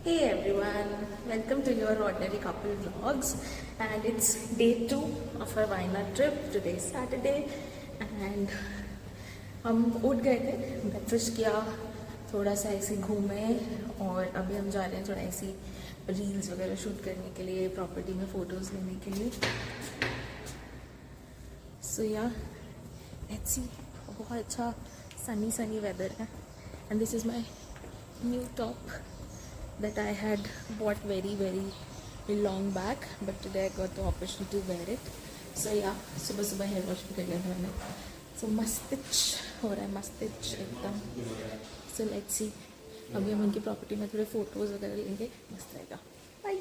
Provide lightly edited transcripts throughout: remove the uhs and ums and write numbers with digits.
Hey everyone, welcome to your Ordinary Couple Vlogs, and it's day 2 of our Wayanad trip. Today is Saturday and हम उठ गए थे, breakfast किया, थोड़ा सा ऐसे घूमे और अभी हम जा रहे हैं थोड़ा ऐसी रील्स वगैरह शूट करने के लिए, प्रॉपर्टी में फ़ोटोज़ लेने के लिए. सो या लेट्स सी. बहुत अच्छा सनी वेदर है and this is my new top that I had bought very long back, but today I got the opportunity to wear it. So yeah, सुबह हेयर वॉश भी कर लिया था मैंने. So मस्तिच हो रहा है, मस्तिच एकदम. So let's see. अभी हम उनकी प्रॉपर्टी में थोड़े फोटोज़ वगैरह लेंगे, मस्त रहेगा. बाय.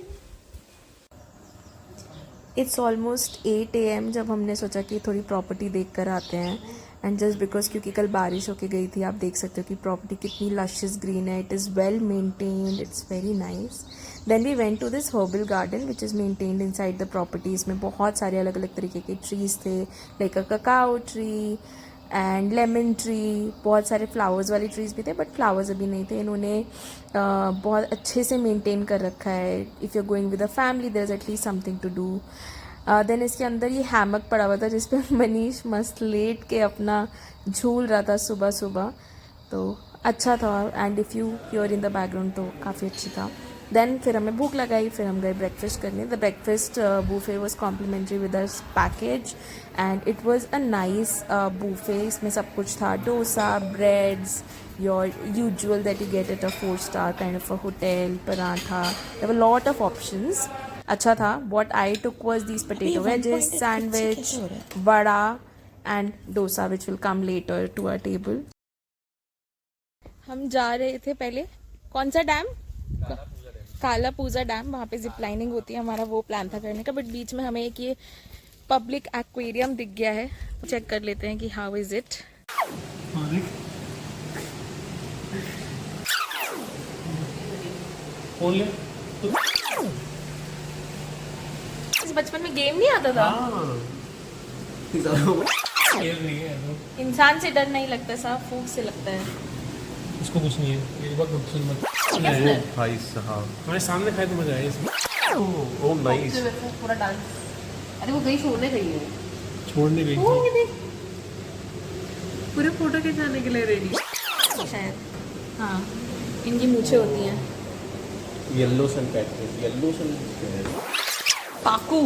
इट्स ऑलमोस्ट 8 AM जब हमने सोचा कि थोड़ी प्रॉपर्टी देख कर आते हैं. एंड जस्ट बिकॉज क्योंकि कल बारिश होके गई थी, आप देख सकते हो कि प्रॉपर्टी कितनी लशियस ग्रीन है. It is well maintained, it's very nice. Then we went to this herbal garden which is maintained inside the property. इसमें बहुत सारे अलग अलग तरीके के ट्रीज़ थे, like a cacao tree and lemon tree. बहुत सारे फ्लावर्स वाले ट्रीज़ भी थे, बट फ्लावर्स अभी नहीं थे. इन्होंने बहुत अच्छे से मेंटेन कर रखा है. If you are going with a family there is at least something to do. Then इसके अंदर ये हैमक पड़ा हुआ था जिस पे मनीष मस्त लेट के अपना झूल रहा था सुबह. तो अच्छा था. And if you here in the background तो काफ़ी अच्छी था. देन फिर हमें भूख लगाई, फिर हम गए ब्रेकफास्ट करने. The breakfast buffet was complimentary with us package and it was a nice buffet. इसमें सब कुछ था, dosa, breads, your usual that you get at a 4-star kind of a hotel, paratha. There were lot of options. अच्छा था. What I took was these potato wedges, sandwich, vada and dosa which will come later to our table. हम जा रहे थे पहले, कौन सा dam? काला पूजा डैम. वहाँ पे जिप लाइनिंग होती है, हमारा वो प्लान था करने का. बट बीच में हमें एक ये पब्लिक एक्वेरियम दिख गया है. चेक कर लेते हैं कि हाउ इज इट. बचपन में गेम नहीं आता था. इंसान से डर नहीं लगता, साफ फूक से लगता है. इसको कुछ नहीं है, ये बहुत खूबसूरत मत भाई साहब. हमारे सामने खाए तो मजा आया इसमें. Oh nice. पूरा डांस. अरे वो गई छोड़ने गई है. छोड़ने गई पूरे फोटो खिंचाने के लिए रेडी शायद. हाँ, इनकी मूछें होती हैं. Yellow sun pattern, yellow sun पाकू.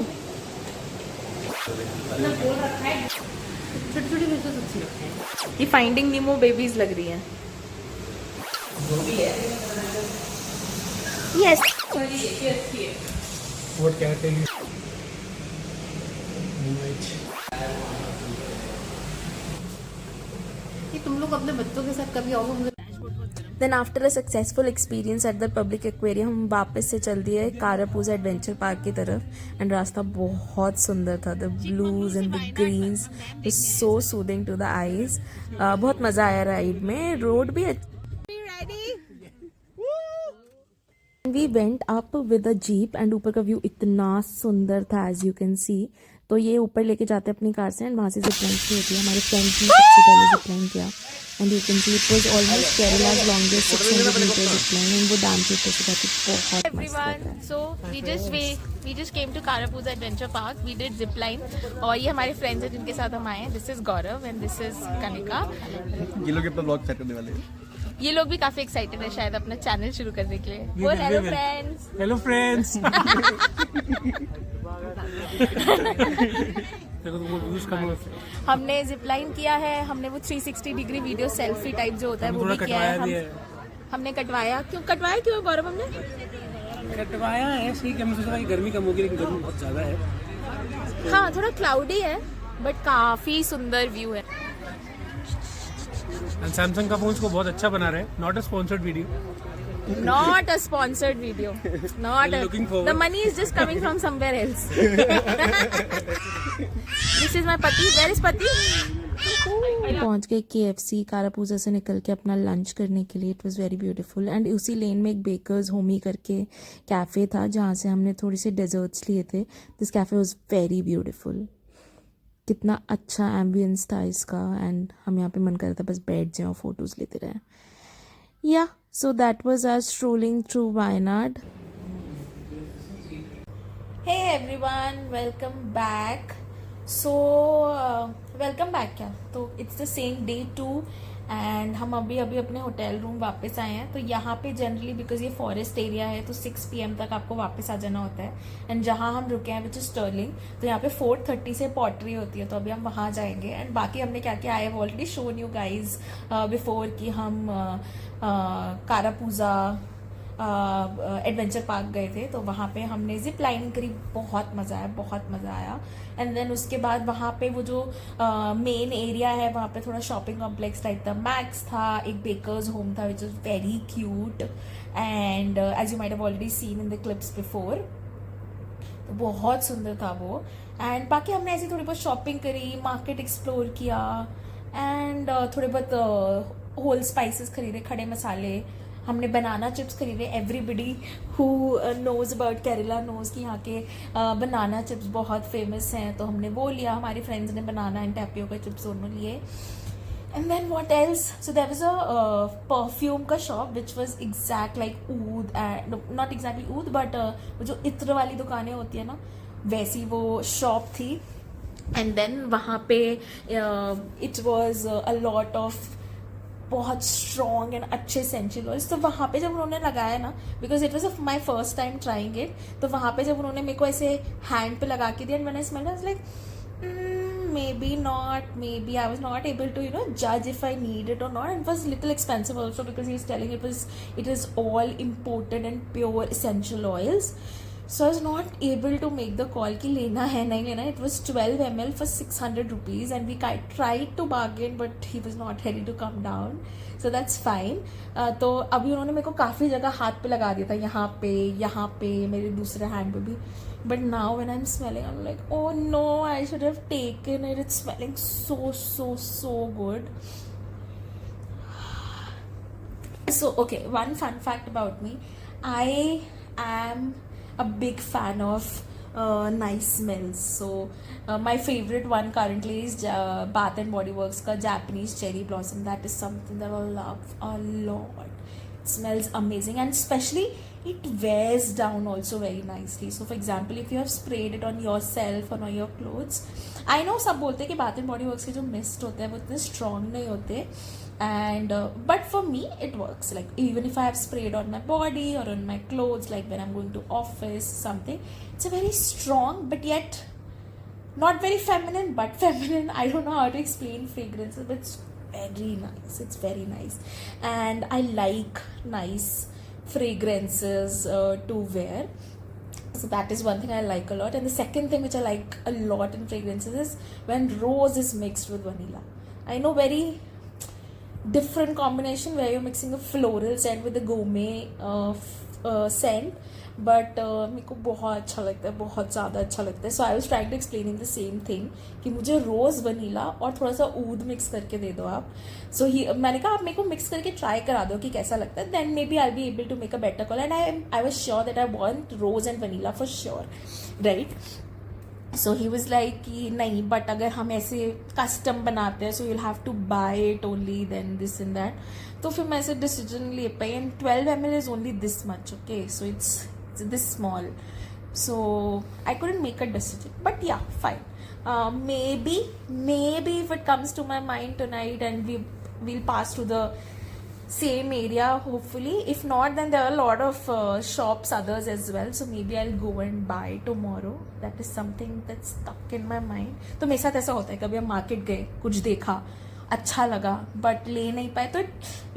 छोटी छोटी वीडियोस अच्छी लगती है. ये फाइंडिंग नीमो बेबीज लग रही हैं. Yes. What can I tell you. कि तुम लोग अपने बच्चों के साथ कभी आओगे. मुझे then after a successful experience at the public aquarium हम वापस से चल दिए कारापूजा एडवेंचर पार्क की तरफ. एंड रास्ता बहुत सुंदर था. The blues and the greens is so soothing to the eyes. बहुत मज़ा आया राइड में. रोड भी we went up with a jeep and ऊपर का व्यू इतना सुंदर था एज यू कैन सी. तो ये ऊपर लेके जाते हैं अपनी कार से एंड वहाँ से जिपलाइन शुरू होती है. हमारे फ्रेंड्स ने सबसे पहले जिपलाइन किया and you can see it was almost Kerala's longest 600 meter zipline. And वो डैम के ऊपर से जाती बहुत मस्त लगता है. So we just came to Karapuza Adventure Park. We did zip line और ये हमारे फ्रेंड्स हैं जिनके साथ हम आए हैं. This is Gaurav and this is Kanika. ये लोग अपना ब्लॉग सेट करने वाले हैं. ये लोग भी काफी एक्साइटेड है शायद अपना चैनल शुरू करने के लिए. बोल हेलो फ्रेंड्स. Hello friends. हमने जिप लाइन किया है. हमने वो 360 डिग्री वीडियो सेल्फी टाइप जो होता है वो भी किया है. हमने कटवाया. क्यों गौरव? हमने कटवाया है ऐसे ही कि हमने सोचा कि गर्मी कम होगी, लेकिन गर्मी बहुत ज्यादा है. हाँ, थोड़ा क्लाउडी है बट काफी सुंदर व्यू है. सैमसंग का फोन को बहुत अच्छा बना रहे हैं. Not a sponsored video. Not a sponsored video. Not looking forward. The money is just coming from somewhere else. This is my pati. Where is pati? पहुंच गए KFC कारापूजा से निकल के अपना लंच करने के लिए. It was very beautiful. And उसी लेन में एक बेकर्स होमी करके कैफ़े था जहाँ से हमने थोड़ी सी डेजर्ट्स लिए थे. This cafe was very beautiful. कितना अच्छा एम्बियंस था इसका. एंड हम यहाँ पे मन कर रहा था बस बैठ जाए और फोटोज़ लेते रहे. या So that was us strolling through Wayanad. Hey everyone, welcome back. So welcome back क्या तो it's the same day 2 and हम अभी अपने होटल रूम वापस आए हैं. तो यहाँ पे जनरली बिकॉज ये फॉरेस्ट एरिया है तो 6 PM तक आपको वापस आ जाना होता है. एंड जहाँ हम रुके हैं विच इज स्टर्लिंग, तो यहाँ पे 4:30 से पॉटरी होती है, तो अभी हम वहाँ जाएंगे. एंड बाकी हमने क्या किया, I have already shown you guys before कि हम कारापूजा एडवेंचर पार्क गए थे. तो वहाँ पे हमने जिप लाइनिंग करी, बहुत मज़ा आया. एंड देन उसके बाद वहाँ पे वो जो मेन एरिया है वहाँ पे थोड़ा शॉपिंग कॉम्प्लेक्स टाइप था, मैक्स था, एक बेकर्स होम था which is very cute and as you might have already seen in the clips before. तो बहुत सुंदर था वो. एंड बाकी हमने ऐसी थोड़ी बहुत शॉपिंग करी, मार्केट एक्सप्लोर किया एंड थोड़े बहुत होल स्पाइसेस खरीदे, खड़े मसाले. हमने बनाना चिप्स खरीदे. Everybody who knows about Kerala knows कि यहाँ के बनाना चिप्स बहुत फेमस हैं, तो हमने वो लिया. हमारी फ्रेंड्स ने बनाना एंड टैपियो का चिप्स दोनों लिए. And then what else, so there was a perfume का shop which was exact like oud, not exactly oud but वो जो इत्र वाली दुकानें होती है ना, वैसी वो शॉप थी. एंड देन वहाँ पे it was a lot of बहुत स्ट्रॉन्ग एंड अच्छे एसेंशियल ऑयल्स. तो वहाँ पे जब उन्होंने लगाया ना, because it was my first time trying it, तो वहाँ पे जब उन्होंने मेरे को ऐसे हैंड पे लगा के दिया and when I smelled I was like maybe not, maybe I was not able to judge if I need it or not. And it was little expensive also because he was telling it is all imported and pure essential oils. So I was not able to make the call कि लेना है नहीं लेना. It was 12 ml for 600 rupees and we tried to bargain but he was not ready to come down. So that's fine. तो अभी उन्होंने मेरे को काफ़ी जगह हाथ पे लगा दिया था, यहाँ पे मेरे दूसरे हैंड पे भी. But now when I'm smelling, I'm like, oh no, I should have taken it. It's smelling so good. So okay, one fun fact about me, I am a big fan of nice smells. So my favorite one currently is Bath and Body Works ka Japanese cherry blossom. That is something that I love a lot. It smells amazing and especially it wears down also very nicely. So for example, if you have sprayed it on yourself or on your clothes, I know सब बोलते हैं कि Bath and Body Works के जो mist होते हैं वो इतने strong नहीं होते. And but for me it works, like even if I have sprayed on my body or on my clothes, like when I'm going to office something, it's a very strong but yet not very feminine but feminine. I don't know how to explain fragrances, but it's very nice. It's very nice and I like nice fragrances to wear. So that is one thing I like a lot. And the second thing which I like a lot in fragrances is when rose is mixed with vanilla. I know very different combination where you're mixing a floral scent with a gourmet scent, but मेरे को बहुत अच्छा लगता है, बहुत ज़्यादा अच्छा लगता है. So I was trying to explaining the same thing कि मुझे रोज़ वनीला और थोड़ा सा ऊद मिक्स करके दे दो आप. So मैंने कहा आप मेरे को मिक्स करके ट्राई करा दो कि कैसा लगता है, then maybe I'll be able to make a better call. And I was sure that I want rose and vanilla for sure, right? So he was like कि नहीं, बट अगर हम ऐसे कस्टम बनाते हैं so you'll have to buy it only, then this and that. तो फिर मैं ऐसे डिसीजन ले पाई. And 12 ml is only this much, okay, so it's this small, so I couldn't make a decision, but yeah, fine. Maybe if it comes to my mind tonight and we'll pass to the same area hopefully. If not, then there are a lot of shops others as well, so maybe I'll go and buy tomorrow. That is something that's stuck in my mind. तो मेरे साथ ऐसा होता है, कभी हम market गए, कुछ देखा, अच्छा लगा बट ले नहीं पाए, तो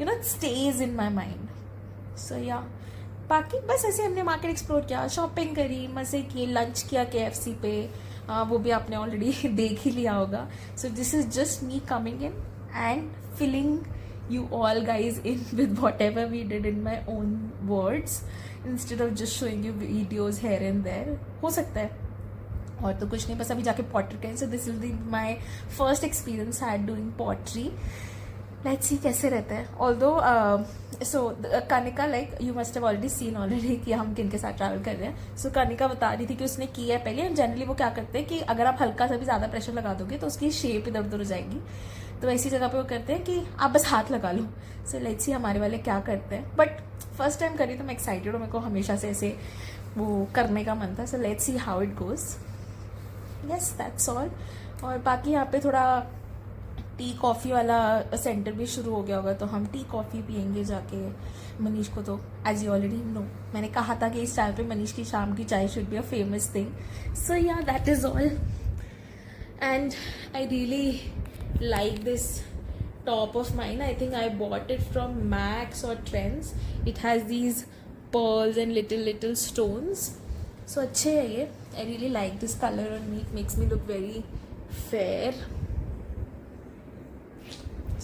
it stays in my mind. So yeah, बाकी बस ऐसे हमने मार्केट एक्सप्लोर किया, शॉपिंग करी, मज़े किए, लंच किया KFC पे, वो भी आपने ऑलरेडी देख ही लिया होगा. So this is just me coming in and filling you all guys in with whatever we did in my own words instead of just showing you videos here and there. हो सकता है और तो कुछ नहीं, बस अभी जाके पॉटरी करें. So this will be my first experience had doing pottery. Let's see कैसे रहता है. Although so Kanika, like you must have already seen already कि हम किन के साथ ट्रैवल कर रहे हैं. So कनिका बता रही थी कि उसने किया है पहले. एंड जनरली वो क्या करते हैं कि अगर आप हल्का सा भी ज़्यादा प्रेशर लगा दोगे तो उसकी शेप इधर उधर हो जाएगी. तो ऐसी जगह पे वो करते हैं कि आप बस हाथ लगा लो. सो लेट्स सी हमारे वाले क्या करते हैं. बट फर्स्ट टाइम करी तो मैं एक्साइटेड हूँ. मेरे को हमेशा से ऐसे वो करने का मन था. So let's see how it goes. Yes that's all. और बाकी यहाँ पे थोड़ा टी कॉफ़ी वाला सेंटर भी शुरू हो गया होगा, तो हम टी कॉफ़ी पियेंगे जाके. मनीष को तो एज यू ऑलरेडी नो, मैंने कहा था कि इस टाइम पे मनीष की शाम की चाय should be a famous thing. So yeah that is all. And I really like this top of mine. I think I bought it from Max or Trends. It has these pearls and little stones. So अच्छे है ये. I really like this color on me. It makes me look very fair.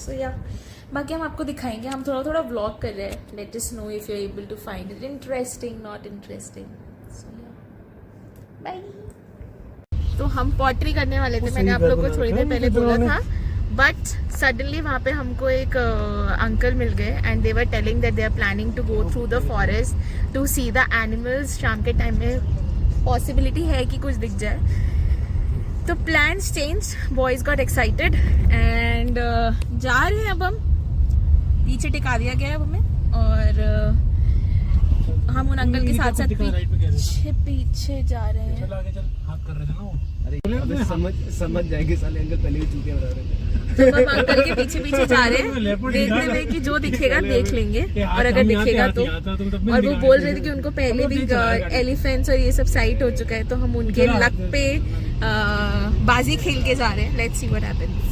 So yeah. बाकी हम आपको दिखाएंगे. हम थोड़ा थोड़ा vlog कर रहे हैं. Let us know if you're able to find it interesting, not interesting. So yeah. Bye. तो हम पॉटरी करने वाले थे. मैंने आप लोगों को थोड़ी देर पहले बोला था. बट सडनली वहाँ पे हमको एक अंकल मिल गए and they were telling that they are planning to go through the forest to see the animals. शाम के टाइम में पॉसिबिलिटी है कि कुछ दिख जाए. तो plans change. Boys got excited and जा रहे हैं. अब हम पीछे टिका दिया गया है अब हमें. और हम उन अंकल के साथ साथ पीछे जा रहे हैं. अरे समझ जाएंगे साले अंकल पहले ही चूतिया बता रहे थे. तो हम अंकल के पीछे पीछे जा रहे हैं. देखने में कि जो दिखेगा देख लेंगे और अगर दिखेगा तो. और वो बोल रहे थे कि उनको पहले भी एलिफेंट्स और ये सब साइट हो चुका है, तो हम उनके लक पे बाजी खेल के जा रहे हैं. Let's see what happens.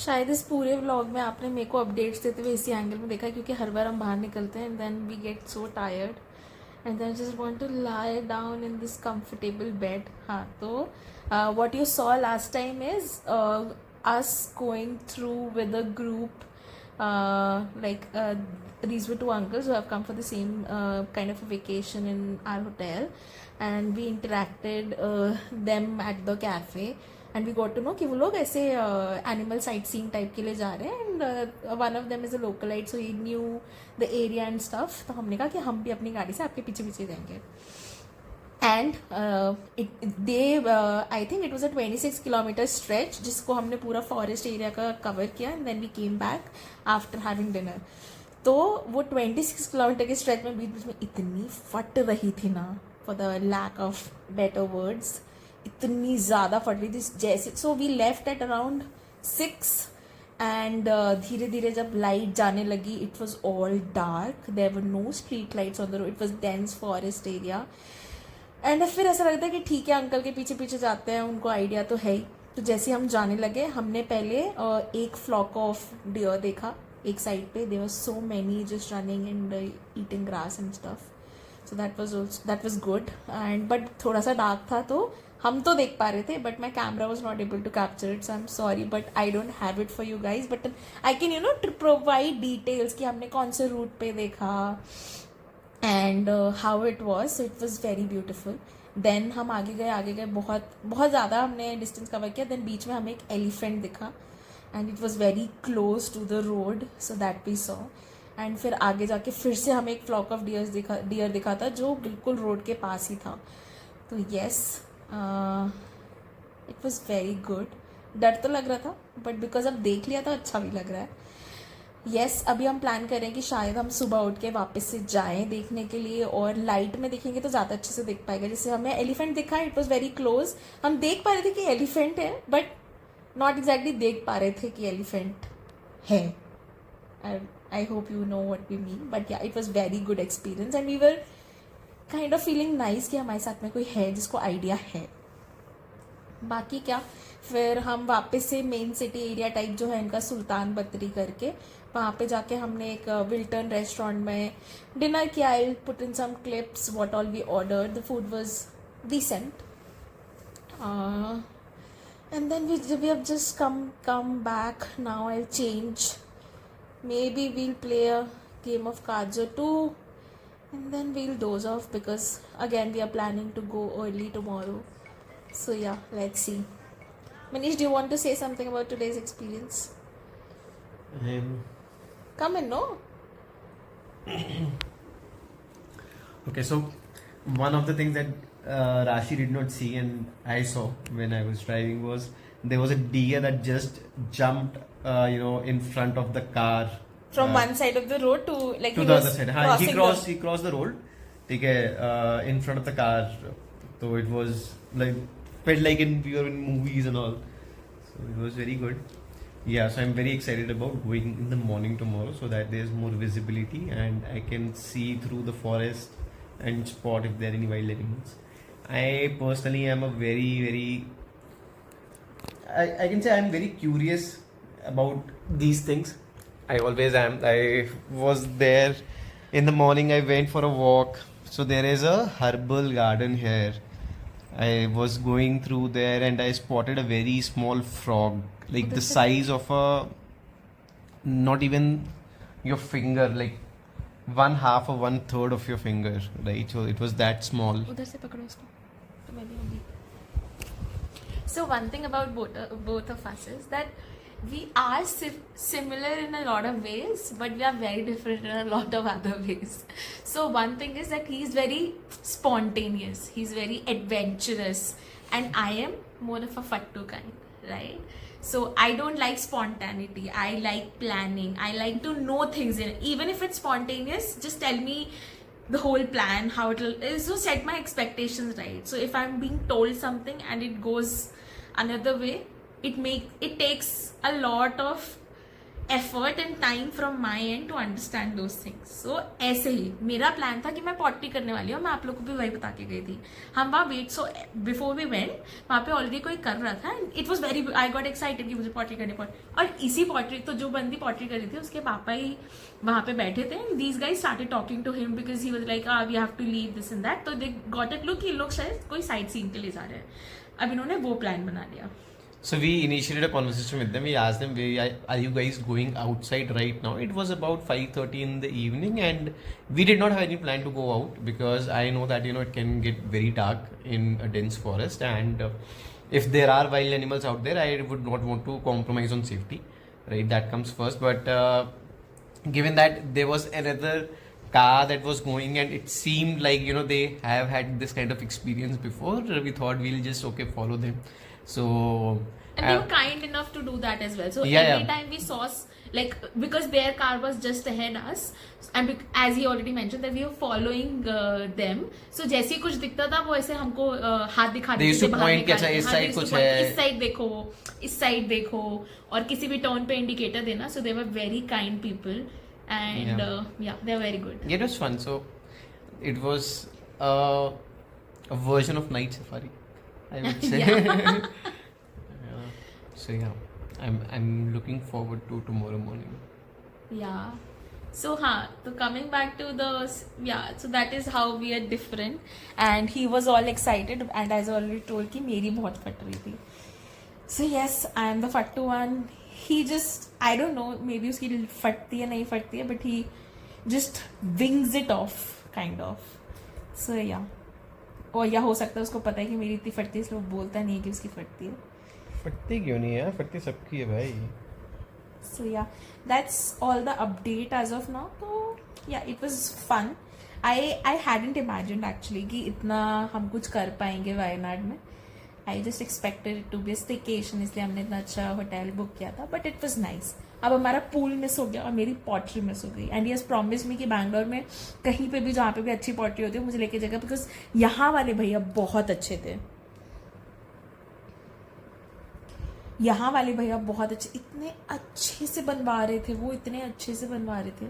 शायद इस पूरे व्लॉग में आपने मेरे को अपडेट्स देते हुए इसी एंगल में देखा, क्योंकि हर बार हम बाहर निकलते हैं and then we get so tired and then just want to lie down in this comfortable bed. हाँ, तो what you saw last time is us going through with a group, these were two uncles who have come for the same kind of a vacation in our hotel, and we interacted them at the cafe and we got to know कि वो लोग ऐसे animal sightseeing type के लिए जा रहे हैं. and one of them is a localite, so he knew the area and stuff. तो हमने कहा कि हम भी अपनी गाड़ी से आपके पीछे पीछे जाएंगे. And I think it was a 26 kilometre stretch जिसको हमने पूरा फॉरेस्ट एरिया का कवर किया and then we came back after having dinner. तो वो 26 किलोमीटर के स्ट्रेच में बीच बीच में इतनी फट रही थी ना, for the lack of better words, इतनी ज़्यादा फट रही थी जैसे. So we left at around 6 and धीरे धीरे जब लाइट जाने लगी it was all dark. There were no street lights on the road. It was dense forest area. And फिर ऐसा लगता है कि ठीक है अंकल के पीछे पीछे जाते हैं, उनको आइडिया तो है ही. तो जैसे हम जाने लगे हमने पहले एक फ्लॉक ऑफ डियर देखा एक साइड पे. There were so many just running and eating grass and stuff. So that was good. And but थोड़ा सा डार्क था तो हम तो देख पा रहे थे but my camera was not able to capture it. So I am sorry but I don't have it for you guys. But I can provide details कि हमने कौन से रूट पे देखा and how it was. So it was very beautiful. Then हम आगे गए बहुत बहुत ज़्यादा हमने डिस्टेंस कवर किया. देन बीच में हमें एक एलिफेंट दिखा and it was very close to the road. So that we saw. And फिर आगे जाके फिर से हमें एक फ्लॉक ऑफ डियर दिखा था जो बिल्कुल रोड के पास ही था. तो yes it was very good. डर तो लग रहा था बट बिकॉज अब देख लिया तो अच्छा भी लग रहा है. यस अभी हम प्लान कर रहे हैं कि शायद हम सुबह उठ के वापस से जाएं देखने के लिए और लाइट में देखेंगे तो ज़्यादा अच्छे से देख पाएगा. जैसे हमें एलिफेंट दिखा, इट वॉज वेरी क्लोज. हम देख पा रहे थे कि एलिफेंट है बट नॉट एग्जैक्टली देख पा रहे थे कि एलिफेंट है. I hope you know what we mean. But yeah it was very good experience and we were kind of feeling nice कि हमारे साथ में कोई है जिसको आइडिया है. बाकी क्या, फिर हम वापस से मेन सिटी एरिया टाइप जो है इनका सुल्तान बत्तरी करके वहाँ पे जाके हमने एक विल्टन रेस्टोरेंट में डिनर किया. I put in some clips what all we order. The food was decent and then we have just come back now. I change. maybe we'll play a game of cards or two and then we'll doze off because again we are planning to go early tomorrow. So yeah, let's see. Manish, do you want to say something about today's experience? Come in, no? Okay, so one of the things that Rashi did not see and I saw when I was driving was there was a deer that just jumped, in front of the car. From one side of the road to like To he the was other side. He crossed the road. ठीक है, in front of the car. So it was like felt like we were in movies and all. So it was very good. Yeah, so I'm very excited about going in the morning tomorrow so that there's more visibility and I can see through the forest and spot if there are any wild animals. I personally am a very I can say I'm very curious about these things. I always am. I was there in the morning. I went for a walk. So there is a herbal garden here. I was going through there and I spotted a very small frog, like the size of a, not even your finger, like 1/2 or 1/3 of your finger, right? So it was that small. उधर से पकड़ो उसको तो मैं भी होंगी. So one thing about both of us is that we are similar in a lot of ways, but we are very different in a lot of other ways. So one thing is that he's very spontaneous, he's very adventurous, and I am more of a fattu kind, right? So I don't like spontaneity, I like planning, I like to know things in it. Even if it's spontaneous, just tell me the whole plan, how it'll so set my expectations right. So if I'm being told something and it goes another way, it takes a lot of effort and time from my end to understand those things. So ऐसे ही मेरा plan था कि मैं pottery करने वाली हूँ, मैं आप लोगों को भी वही बता के गई थी. हम वहाँ wait, so before we went वहाँ पे ऑलरेडी कोई कर रहा था. It was very, I got excited कि मुझे पॉटरी करनी पड़ी. और इसी पॉटरी, तो जो बंदी पॉटरी कर रही थी उसके पापा ही वहाँ पे बैठे थे. And these guys started talking to him because he was like we have to leave this and that. तो दे गॉट इट लुक कि लोग शायद कोई साइट सीन के लिए जा रहे हैं. अब इन्होंने वो प्लान बना लिया. So we initiated a conversation with them. We asked them, "Are you guys going outside right now?" It was about 5:30 in the evening, and we did not have any plan to go out because I know that it can get very dark in a dense forest, and if there are wild animals out there, I would not want to compromise on safety. Right, that comes first. But given that there was another car that was going, and it seemed like they have had this kind of experience before, we thought we'll just follow them. So and they were kind enough to do that as well. So Yeah, every yeah. time we saw, like, because their car was just ahead us, and as he already mentioned that we were following them. So जैसे ही कुछ दिखता था वो ऐसे हमको हाथ दिखा They देते used थे to बाहर point कि निकाल अच्छा के. इस हाँ, they side used to कुछ point, है. इस साइड देखो, इस साइड देखो, और किसी भी टर्न पे इंडिकेटर देना. So they were very kind people, and yeah, they are very good. Yeah, it was fun. So it was a version of night safari, I would say. Yeah. So yeah, I'm looking forward to tomorrow morning. Yeah. So so coming back to so that is how we are different, and he was all excited, and as I already told कि मेरी बहुत फट रही थी. So yes, I am the fattu one. He just, I don't know, maybe उसकी फटती है नहीं फटती है, but he just wings it off kind of. So yeah. और या हो सकता है उसको पता है कि मेरी इतनी फटती है, इसलिए वो बोलता नहीं है कि उसकी फटती है. फटती क्यों नहीं है? फटती सबकी है भाई. So yeah, that's all the update as of now. So yeah, it was fun. I hadn't imagined actually कि इतना हम कुछ कर पाएंगे वायनाड में. I just expected it to be a staycation, इसलिए हमने इतना अच्छा होटल बुक किया था. But it was nice. अब हमारा पूल मिस हो गया और मेरी पॉटरी मिस हो गई. And he has promise me कि बैंगलोर में कहीं पे भी जहाँ पे भी अच्छी पॉटरी होती है मुझे लेके जाएगा, बिकॉज यहाँ वाले भैया बहुत अच्छे थे. यहाँ वाले भैया बहुत अच्छे, इतने अच्छे से बनवा रहे थे वो, इतने अच्छे से बनवा रहे थे.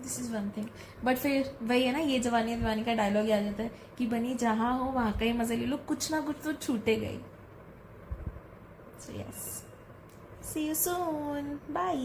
This is one thing. But फिर वही है ना, ये जवानी दीवानी का डायलॉग आ जाता है कि बनी जहाँ हो वहाँ का ही मजा ले लो, कुछ ना कुछ तो छूटे गए. So yes, see you soon, bye.